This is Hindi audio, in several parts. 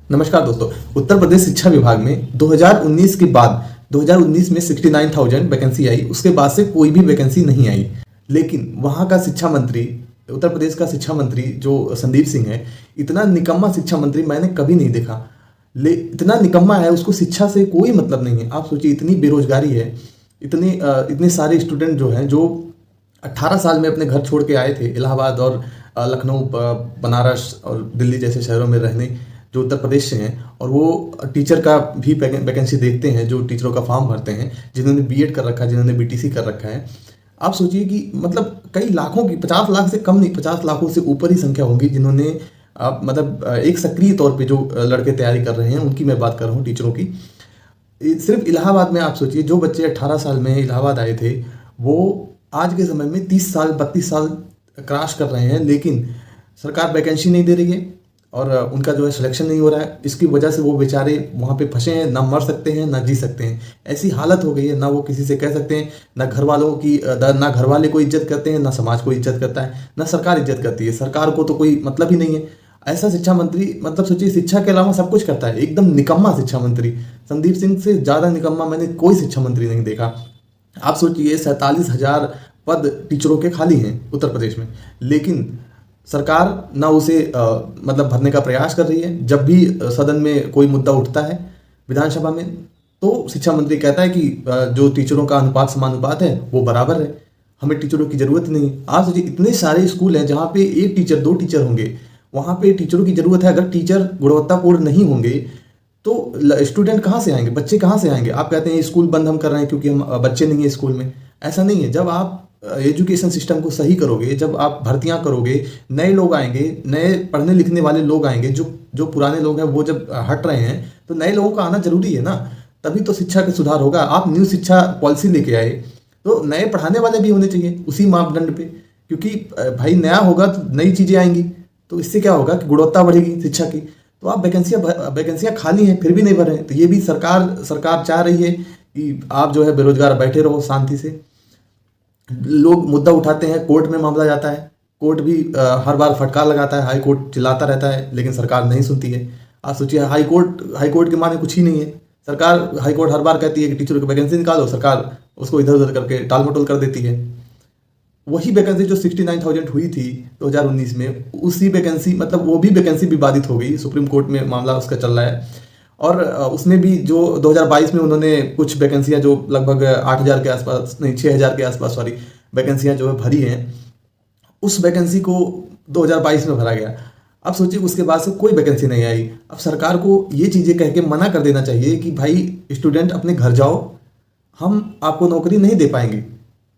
नमस्कार दोस्तों। उत्तर प्रदेश शिक्षा विभाग में 2019 के बाद 2019 में 69,000 वैकेंसी आई। उसके बाद से कोई भी वैकेंसी नहीं आई। लेकिन वहाँ का शिक्षा मंत्री, उत्तर प्रदेश का शिक्षा मंत्री जो संदीप सिंह है, इतना निकम्मा शिक्षा मंत्री मैंने कभी नहीं देखा। इतना निकम्मा है, उसको शिक्षा से कोई मतलब नहीं है। आप सोचिए, इतनी बेरोजगारी है, इतने सारे स्टूडेंट जो हैं, जो 18 साल में अपने घर छोड़ के आए थे इलाहाबाद और लखनऊ, बनारस और दिल्ली जैसे शहरों में रहने, जो उत्तर प्रदेश से हैं, और वो टीचर का भी वैकेंसी देखते हैं, जो टीचरों का फॉर्म भरते हैं, जिन्होंने बीएड कर रखा है, जिन्होंने बीटीसी कर रखा है। आप सोचिए कि मतलब कई लाखों की, 50 लाख से कम नहीं, 50 लाखों से ऊपर ही संख्या होगी जिन्होंने मतलब एक सक्रिय तौर पे जो लड़के तैयारी कर रहे हैं, उनकी मैं बात कर रहा हूँ, टीचरों की। सिर्फ इलाहाबाद में आप सोचिए, जो बच्चे 18 साल में इलाहाबाद आए थे, वो आज के समय में 30 साल 32 साल क्रॉस कर रहे हैं, लेकिन सरकार वैकेंसी नहीं दे रही है और उनका जो है सिलेक्शन नहीं हो रहा है। इसकी वजह से वो बेचारे वहाँ पे फंसे हैं, ना मर सकते हैं ना जी सकते हैं। ऐसी हालत हो गई है, ना वो किसी से कह सकते हैं, ना घर वालों की, ना घर वाले को इज्जत करते हैं, ना समाज को इज्जत करता है, ना सरकार इज्जत करती है। सरकार को तो कोई मतलब ही नहीं है। ऐसा शिक्षा मंत्री, मतलब सोचिए, शिक्षा के अलावा सब कुछ करता है। एकदम निकम्मा शिक्षा मंत्री। संदीप सिंह से ज़्यादा निकम्मा मैंने कोई शिक्षा मंत्री नहीं देखा। आप सोचिए, 47,000 पद टीचरों के खाली हैं उत्तर प्रदेश में, लेकिन सरकार ना उसे मतलब भरने का प्रयास कर रही है। जब भी सदन में कोई मुद्दा उठता है विधानसभा में, तो शिक्षा मंत्री कहता है कि जो टीचरों का अनुपात, समानुपात है, वो बराबर है, हमें टीचरों की जरूरत नहीं। आप सोचिए, इतने सारे स्कूल हैं जहाँ पे एक टीचर, दो टीचर होंगे, वहाँ पे टीचरों की जरूरत है। अगर टीचर गुणवत्तापूर्ण नहीं होंगे तो स्टूडेंट कहाँ से आएंगे, बच्चे कहाँ से आएंगे? आप कहते हैं स्कूल बंद हम कर रहे हैं क्योंकि हम बच्चे नहीं है स्कूल में। ऐसा नहीं है। जब आप एजुकेशन सिस्टम को सही करोगे, जब आप भर्तियां करोगे, नए लोग आएंगे, नए पढ़ने लिखने वाले लोग आएंगे, जो जो पुराने लोग हैं वो जब हट रहे हैं, तो नए लोगों का आना जरूरी है ना। तभी तो शिक्षा का सुधार होगा। आप न्यू शिक्षा पॉलिसी लेके आए, तो नए पढ़ाने वाले भी होने चाहिए उसी मापदंड पे, क्योंकि भाई नया होगा तो नई चीज़ें आएंगी, तो इससे क्या होगा कि गुणवत्ता बढ़ेगी शिक्षा की। तो आप वैकेंसियाँ खाली हैं फिर भी नहीं भर रहे हैं, तो ये भी सरकार चाह रही है कि आप जो है बेरोजगार बैठे रहो शांति से। लोग मुद्दा उठाते हैं, कोर्ट में मामला जाता है, कोर्ट भी हर बार फटकार लगाता है, हाई कोर्ट चिल्लाता रहता है, लेकिन सरकार नहीं सुनती है। आप सोचिए, हाई कोर्ट के माने कुछ ही नहीं है। सरकार, हाई कोर्ट हर बार कहती है कि टीचरों की वैकेंसी निकालो, सरकार उसको इधर उधर करके टाल मटोल कर देती है। वही वैकेंसी जो 69,000 हुई थी 2019 में, उसी वैकेंसी, मतलब वो भी वैकेंसी विवादित हो गई, सुप्रीम कोर्ट में मामला उसका चल रहा है। और उसमें भी जो 2022 में उन्होंने कुछ वैकेंसियां जो लगभग 8,000 के आसपास, नहीं 6,000 के आसपास, सॉरी, वैकेंसियां जो है भरी हैं, उस वैकेंसी को 2022 में भरा गया। अब सोचिए, उसके बाद से कोई वैकेंसी नहीं आई। अब सरकार को ये चीज़ें कह के मना कर देना चाहिए कि भाई स्टूडेंट अपने घर जाओ, हम आपको नौकरी नहीं दे पाएंगे।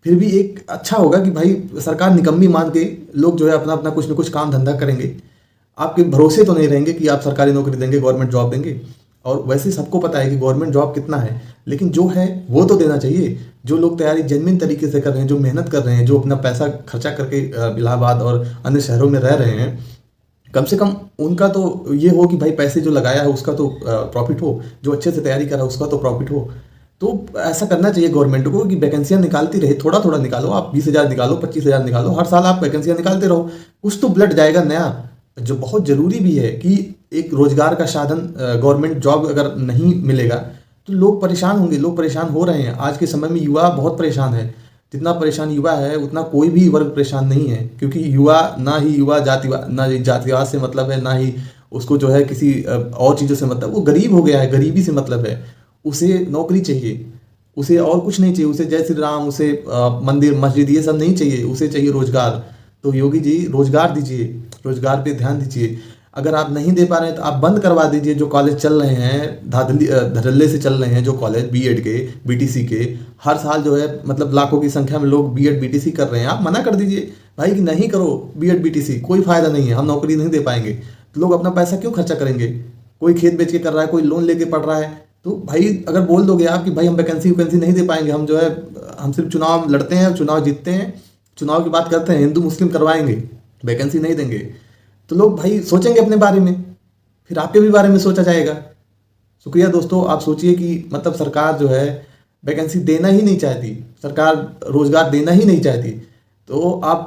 फिर भी एक अच्छा होगा कि भाई सरकार निकम्मी मान के लोग जो है अपना अपना कुछ न कुछ काम धंधा करेंगे। आपके भरोसे तो नहीं रहेंगे कि आप सरकारी नौकरी देंगे, गवर्नमेंट जॉब देंगे। और वैसे सबको पता है कि गवर्नमेंट जॉब कितना है, लेकिन जो है वो तो देना चाहिए। जो लोग तैयारी जेन्युइन तरीके से कर रहे हैं, जो मेहनत कर रहे हैं, जो अपना पैसा खर्चा करके इलाहाबाद और अन्य शहरों में रह रहे हैं, कम से कम उनका तो ये हो कि भाई पैसे जो लगाया है उसका तो प्रॉफिट हो, जो अच्छे से तैयारी कर रहा है उसका तो प्रॉफिट हो। तो ऐसा करना चाहिए गवर्नमेंट को कि वैकेंसियां निकालती रहे, थोड़ा थोड़ा निकालो। आप 20,000 निकालो, 25,000 निकालो, हर साल आप वैकेंसियां निकालते रहो, कुछ तो ब्लड जाएगा नया। जो बहुत जरूरी भी है कि एक रोजगार का साधन, गवर्नमेंट जॉब अगर नहीं मिलेगा तो लोग परेशान होंगे। लोग परेशान हो रहे हैं आज के समय में, युवा बहुत परेशान है। जितना परेशान युवा है उतना कोई भी वर्ग परेशान नहीं है, क्योंकि युवा, ना ही युवा जातिवाद, ना जातिवाद से मतलब है, ना ही उसको जो है किसी और चीज़ों से मतलब। वो गरीब हो गया है, गरीबी से मतलब है। उसे नौकरी चाहिए, उसे और कुछ नहीं चाहिए। उसे जय श्री राम, उसे मंदिर मस्जिद ये सब नहीं चाहिए, उसे चाहिए रोजगार। तो योगी जी, रोजगार दीजिए, रोजगार पे ध्यान दीजिए। अगर आप नहीं दे पा रहे हैं तो आप बंद करवा दीजिए। जो कॉलेज चल रहे हैं, धड़ल्ले से चल रहे हैं जो कॉलेज, बीएड के, बीटीसी के, हर साल जो है मतलब लाखों की संख्या में लोग बीएड बीटीसी कर रहे हैं, आप मना कर दीजिए भाई कि नहीं करो बीएड बीटीसी, कोई फायदा नहीं है, हम नौकरी नहीं दे पाएंगे। तो लोग अपना पैसा क्यों खर्चा करेंगे? कोई खेत बेच के कर रहा है, कोई लोन लेके पढ़ रहा है। तो भाई अगर बोल दोगे आप कि भाई हम वैकेंसी नहीं दे पाएंगे, हम जो है, हम सिर्फ चुनाव लड़ते हैं, चुनाव जीतते हैं, चुनाव की बात करते हैं, हिंदू मुस्लिम करवाएंगे, वैकेंसी नहीं देंगे, तो लोग भाई सोचेंगे अपने बारे में, फिर आपके भी बारे में सोचा जाएगा। शुक्रिया दोस्तों। आप सोचिए कि मतलब सरकार जो है वैकेंसी देना ही नहीं चाहती, सरकार रोजगार देना ही नहीं चाहती, तो आप